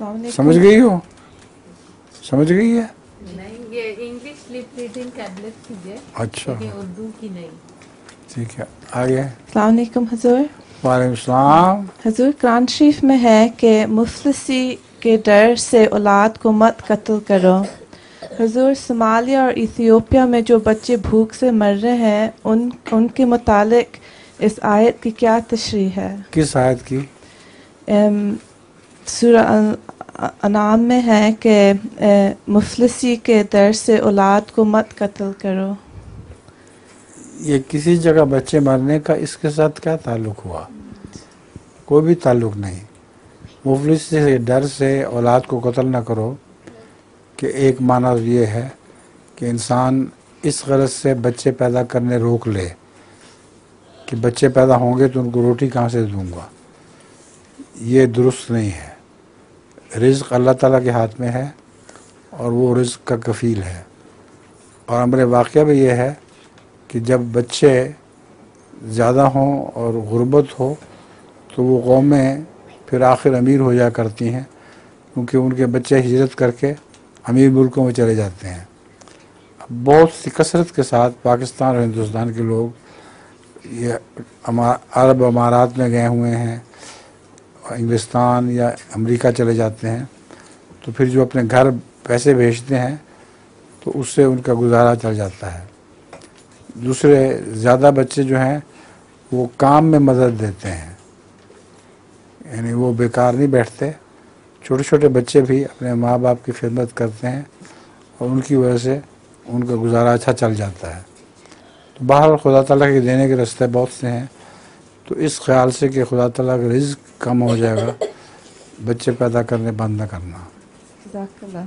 समझ गई हो? समझ गई है? नहीं, ये इंग्लिश लिप रीडिंग टैबलेट कीजिए, अच्छा, लेकिन उर्दू की नहीं। ठीक है, आगे। अस्सलाम वालेकुम हुजूर। वालेकुम सलाम। हुजूर, कुरान शरीफ में है कि मुफलिसी के डर से औलाद को मत कत्ल करो। हुजूर, सोमालिया और इथियोपिया में जो बच्चे भूख से मर रहे हैं उनके मुतालिक इस आयत की क्या तशरीह है? किस आयत की? सूरह अनाम में है कि मुफलिसी के डर से औलाद को मत कत्ल करो। ये किसी जगह बच्चे मरने का इसके साथ क्या ताल्लुक हुआ? कोई भी ताल्लुक नहीं। मुफलिस से डर से औलाद को कत्ल ना करो कि एक माना ये है कि इंसान इस गरज से बच्चे पैदा करने रोक ले कि बच्चे पैदा होंगे तो उनको रोटी कहाँ से दूंगा। ये दुरुस्त नहीं है। रिज़्क़ अल्लाह ताला के हाथ में है और वो रिज़्क़ का कफ़ील है। और अमर वाक़या भी ये है कि जब बच्चे ज़्यादा हों और गुर्बत हो तो वो कौमें फिर आखिर अमीर हो जाया करती हैं, क्योंकि उनके बच्चे हिजरत करके अमीर मुल्कों में चले जाते हैं। बहुत सी कसरत के साथ पाकिस्तान और हिंदुस्तान के लोग ये अरब अमारात में गए हुए हैं, इंग्लिस्तान या अमेरिका चले जाते हैं, तो फिर जो अपने घर पैसे भेजते हैं तो उससे उनका गुजारा चल जाता है। दूसरे ज़्यादा बच्चे जो हैं वो काम में मदद देते हैं, यानी वो बेकार नहीं बैठते। छोटे छोटे बच्चे भी अपने माँ बाप की खिदमत करते हैं और उनकी वजह से उनका गुजारा अच्छा चल जाता है। तो बहरहाल खुदा ताला के देने के रास्ते बहुत से हैं, तो इस ख्याल से कि खुदा ताला का रिज़्क़ कम हो जाएगा, बच्चे पैदा करने बंद न करना। जज़ाकल्लाह।